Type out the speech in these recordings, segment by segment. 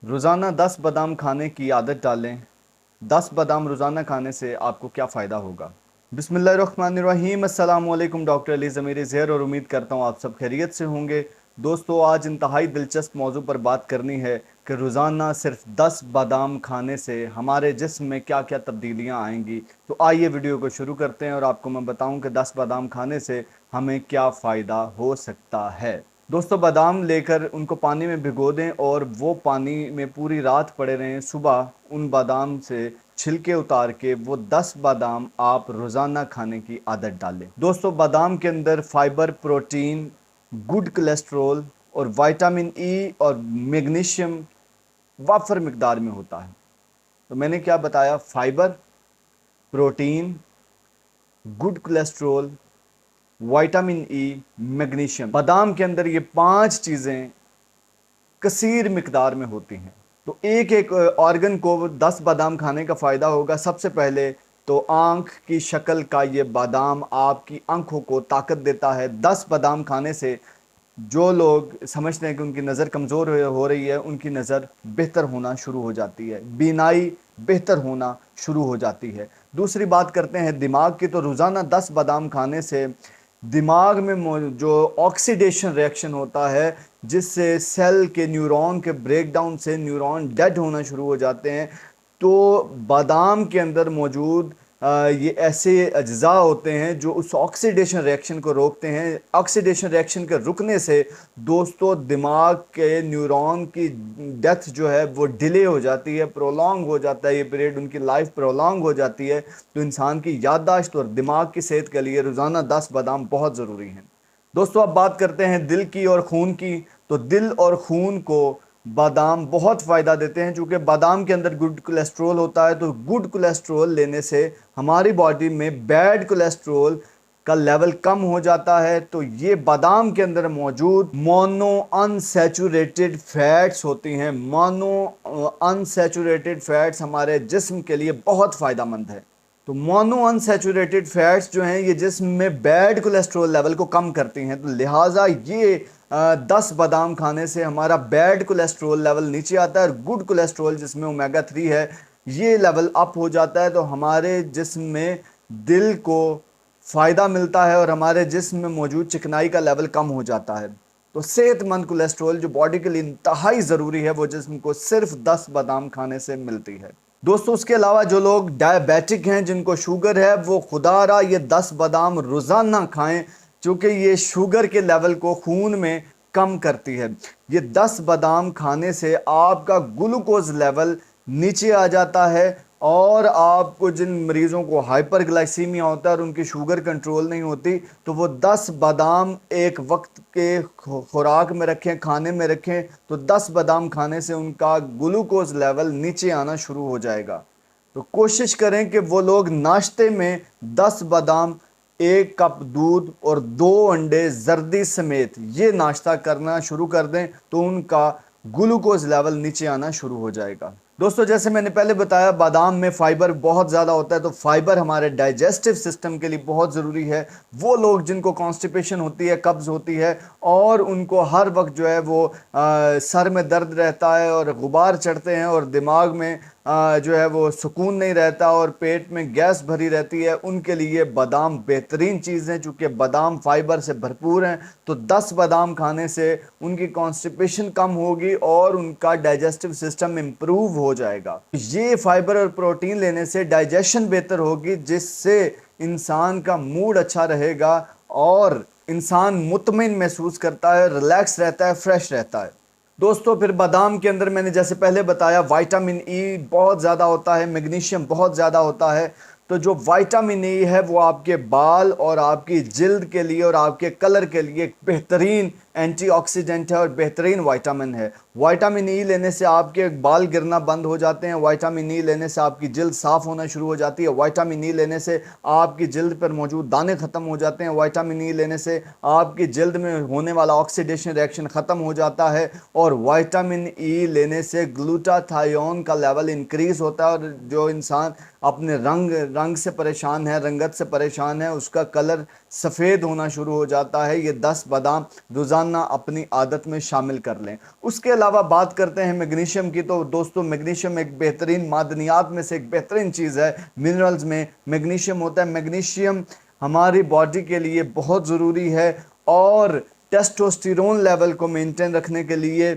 روزانہ 10 بادام کھانے کی عادت ڈالیں۔ 10 بادام روزانہ کھانے سے آپ کو کیا فائدہ ہوگا؟ بسم اللہ الرحمن الرحیم۔ السلام علیکم، ڈاکٹر علی ضمیر زہر اور امید کرتا ہوں آپ سب خیریت سے ہوں گے۔ دوستو، آج انتہائی دلچسپ موضوع پر بات کرنی ہے کہ روزانہ صرف 10 بادام کھانے سے ہمارے جسم میں کیا کیا تبدیلیاں آئیں گی۔ تو آئیے ویڈیو کو شروع کرتے ہیں اور آپ کو میں بتاؤں کہ 10 بادام کھانے سے ہمیں کیا فائدہ ہو سکتا ہے۔ دوستو، بادام لے کر ان کو پانی میں بھگو دیں اور وہ پانی میں پوری رات پڑے رہیں۔ صبح ان بادام سے چھلکے اتار کے وہ 10 بادام آپ روزانہ کھانے کی عادت ڈالیں۔ دوستو، بادام کے اندر فائبر، پروٹین، گڈ کولیسٹرول اور وائٹامن ای اور میگنیشیم وافر مقدار میں ہوتا ہے۔ تو میں نے کیا بتایا؟ Fibre, protein, good cholesterol, vitamin E, magnesium. بادام کے اندر یہ 5 چیزیں کثیر مقدار میں ہوتی ہیں۔ تو ایک ایک آرگن کو 10 بادام کھانے کا فائدہ ہوگا۔ سب سے پہلے تو آنکھ کی شکل کا یہ بادام آپ کی آنکھوں کو طاقت دیتا ہے۔ 10 بادام کھانے سے جو لوگ سمجھتے ہیں کہ ان کی نظر کمزور ہو رہی ہے، ان کی نظر بہتر ہونا شروع ہو جاتی ہے، بینائی بہتر ہونا شروع ہو جاتی ہے۔ دوسری بات کرتے ہیں دماغ کی، تو روزانہ 10 بادام کھانے سے دماغ میں جو آکسیڈیشن ریئیکشن ہوتا ہے، جس سے سیل کے نیورون کے بریک ڈاؤن سے نیورون ڈیڈ ہونا شروع ہو جاتے ہیں، تو بادام کے اندر موجود یہ ایسے اجزاء ہوتے ہیں جو اس آکسیڈیشن ریئیکشن کو روکتے ہیں۔ آکسیڈیشن ریئیکشن کے رکنے سے دوستو دماغ کے نیورون کی ڈیتھ جو ہے وہ ڈیلے ہو جاتی ہے، پرولونگ ہو جاتا ہے، یہ پیریڈ ان کی لائف پرولونگ ہو جاتی ہے۔ تو انسان کی یادداشت اور دماغ کی صحت کے لیے روزانہ 10 بادام بہت ضروری ہیں۔ دوستو، اب بات کرتے ہیں دل کی اور خون کی۔ تو دل اور خون کو بادام بہت فائدہ دیتے ہیں، چونکہ بادام کے اندر گڈ کولیسٹرول ہوتا ہے۔ تو گڈ کولیسٹرول لینے سے ہماری باڈی میں بیڈ کولیسٹرول کا لیول کم ہو جاتا ہے۔ تو یہ بادام کے اندر موجود مونو انسیچوریٹڈ فیٹس ہوتی ہیں۔ مونو انسیچوریٹڈ فیٹس ہمارے جسم کے لیے بہت فائدہ مند ہے۔ تو مونو انسیچوریٹڈ فیٹس جو ہیں یہ جسم میں بیڈ کولیسٹرول لیول کو کم کرتی ہیں۔ تو لہٰذا یہ 10 بادام کھانے سے ہمارا بیڈ کولیسٹرول لیول نیچے آتا ہے اور گڈ کولیسٹرول جس میں اومیگا 3 ہے یہ لیول اپ ہو جاتا ہے۔ تو ہمارے جسم میں دل کو فائدہ ملتا ہے اور ہمارے جسم میں موجود چکنائی کا لیول کم ہو جاتا ہے۔ تو صحت مند کولیسٹرول جو باڈی کے لیے انتہائی ضروری ہے وہ جسم کو صرف 10 بادام کھانے سے ملتی ہے۔ دوستو، اس کے علاوہ جو لوگ ڈائبیٹک ہیں، جن کو شوگر ہے، وہ خدا را یہ 10 بادام روزانہ کھائیں، چونکہ یہ شوگر کے لیول کو خون میں کم کرتی ہے۔ یہ 10 بادام کھانے سے آپ کا گلوکوز لیول نیچے آ جاتا ہے، اور آپ کو جن مریضوں کو ہائپر گلائسیمیا ہوتا ہے اور ان کی شوگر کنٹرول نہیں ہوتی، تو وہ 10 بادام ایک وقت کے خوراک میں رکھیں، کھانے میں رکھیں، تو 10 بادام کھانے سے ان کا گلوکوز لیول نیچے آنا شروع ہو جائے گا۔ تو کوشش کریں کہ وہ لوگ ناشتے میں 10 بادام، 1 کپ دودھ اور 2 انڈے زردی سمیت یہ ناشتہ کرنا شروع کر دیں، تو ان کا گلوکوز لیول نیچے آنا شروع ہو جائے گا۔ دوستو، جیسے میں نے پہلے بتایا بادام میں فائبر بہت زیادہ ہوتا ہے، تو فائبر ہمارے ڈائجسٹو سسٹم کے لیے بہت ضروری ہے۔ وہ لوگ جن کو کانسٹیپیشن ہوتی ہے، قبض ہوتی ہے، اور ان کو ہر وقت جو ہے وہ سر میں درد رہتا ہے اور غبار چڑھتے ہیں اور دماغ میں جو ہے وہ سکون نہیں رہتا اور پیٹ میں گیس بھری رہتی ہے، ان کے لیے بادام بہترین چیز ہیں، چونکہ بادام فائبر سے بھرپور ہیں۔ تو 10 بادام کھانے سے ان کی کانسٹیپیشن کم ہوگی اور ان کا ڈائجسٹو سسٹم امپروو ہو جائے گا۔ یہ فائبر اور پروٹین لینے سے ڈائجیشن بہتر ہوگی، جس سے انسان کا موڈ اچھا رہے گا اور انسان مطمئن محسوس کرتا ہے، ریلیکس رہتا ہے، فریش رہتا ہے۔ دوستو، پھر بادام کے اندر میں نے جیسے پہلے بتایا وائٹامن ای بہت زیادہ ہوتا ہے، میگنیشیم بہت زیادہ ہوتا ہے۔ تو جو وائٹامن ای ہے وہ آپ کے بال اور آپ کی جلد کے لیے اور آپ کے کلر کے لیے ایک بہترین اینٹی آکسیڈنٹ ہے اور بہترین وائٹامن ہے۔ وائٹامن ای لینے سے آپ کے بال گرنا بند ہو جاتے ہیں، وائٹامن ای لینے سے آپ کی جلد صاف ہونا شروع ہو جاتی ہے، وائٹامن ای لینے سے آپ کی جلد پر موجود دانے ختم ہو جاتے ہیں، وائٹامن ای لینے سے آپ کی جلد میں ہونے والا آکسیڈیشن ریئیکشن ختم ہو جاتا ہے، اور وائٹامن ای لینے سے گلوٹاتھائیون کا لیول انکریز ہوتا ہے، اور جو انسان اپنے رنگ سے پریشان ہے، رنگت سے پریشان ہے، اس کا کلر سفید ہونا شروع ہو جاتا ہے، یہ 10 بادام روزانہ اپنی عادت میں شامل کر لیں۔ اس کے علاوہ بات کرتے ہیں میگنیشیم کی، تو دوستو میگنیشیم ایک بہترین معدنیات میں سے ایک بہترین چیز ہے۔ منرلز میں میگنیشیم ہوتا ہے۔ میگنیشیم ہماری باڈی کے لیے بہت ضروری ہے، اور ٹیسٹوسٹیرون لیول کو مینٹین رکھنے کے لیے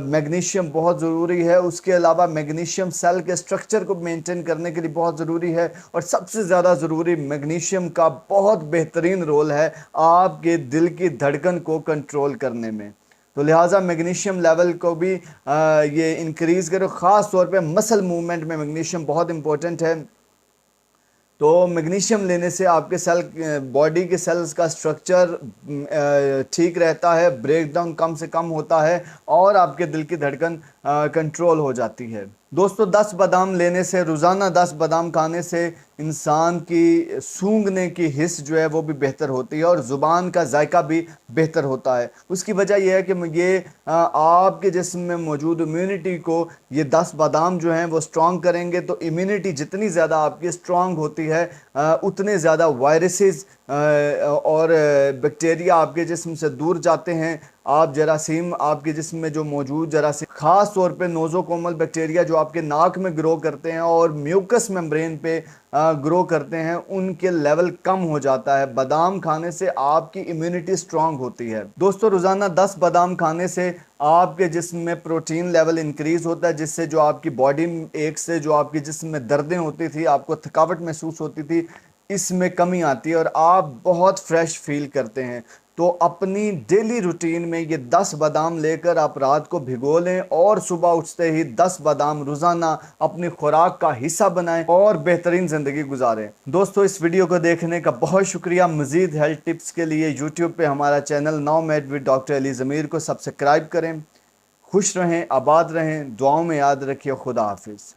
میگنیشیم بہت ضروری ہے۔ اس کے علاوہ میگنیشیم سیل کے سٹرکچر کو مینٹین کرنے کے لیے بہت ضروری ہے، اور سب سے زیادہ ضروری میگنیشیم کا بہت بہترین رول ہے آپ کے دل کی دھڑکن کو کنٹرول کرنے میں۔ تو لہٰذا میگنیشیم لیول کو بھی یہ انکریز کرو، خاص طور پہ مسل موومنٹ میں میگنیشیم بہت امپورٹنٹ ہے۔ تو میگنیشیم لینے سے آپ کے باڈی کے سیلز کا سٹرکچر ٹھیک رہتا ہے، بریک ڈاؤن کم سے کم ہوتا ہے، اور آپ کے دل کی دھڑکن کنٹرول ہو جاتی ہے۔ دوستو 10 بادام لینے سے، روزانہ 10 بادام کھانے سے انسان کی سونگھنے کی حس جو ہے وہ بھی بہتر ہوتی ہے، اور زبان کا ذائقہ بھی بہتر ہوتا ہے۔ اس کی وجہ یہ ہے کہ یہ آپ کے جسم میں موجود امیونٹی کو یہ 10 بادام جو ہیں وہ سٹرونگ کریں گے۔ تو امیونٹی جتنی زیادہ آپ کی سٹرونگ ہوتی ہے، اتنے زیادہ وائرسز اور بیکٹیریا آپ کے جسم سے دور جاتے ہیں۔ آپ جراثیم، آپ کے جسم میں جو موجود جراثیم، خاص طور پہ نوزوکومل بیکٹیریا جو آپ کے ناک میں گرو کرتے ہیں اور میوکس ممبرین پہ گرو کرتے ہیں، ان کے لیول کم ہو جاتا ہے۔ بادام کھانے سے آپ کی امیونٹی سٹرونگ ہوتی ہے۔ دوستو روزانہ 10 بادام کھانے سے آپ کے جسم میں پروٹین لیول انکریز ہوتا ہے، جس سے جو آپ کی باڈی ایک سے جو آپ کے جسم میں دردیں ہوتی تھی، آپ کو تھکاوٹ محسوس ہوتی تھی، اس میں کمی آتی ہے، اور آپ بہت فریش فیل کرتے ہیں۔ تو اپنی ڈیلی روٹین میں یہ 10 بادام لے کر آپ رات کو بھگو لیں، اور صبح اٹھتے ہی 10 بادام روزانہ اپنی خوراک کا حصہ بنائیں، اور بہترین زندگی گزاریں۔ دوستو اس ویڈیو کو دیکھنے کا بہت شکریہ۔ مزید ہیلتھ ٹپس کے لیے یوٹیوب پہ ہمارا channel now made with doctor Ali Zameer کو سبسکرائب کریں۔ خوش رہیں، آباد رہیں، دعاؤں میں یاد رکھیے۔ خدا حافظ۔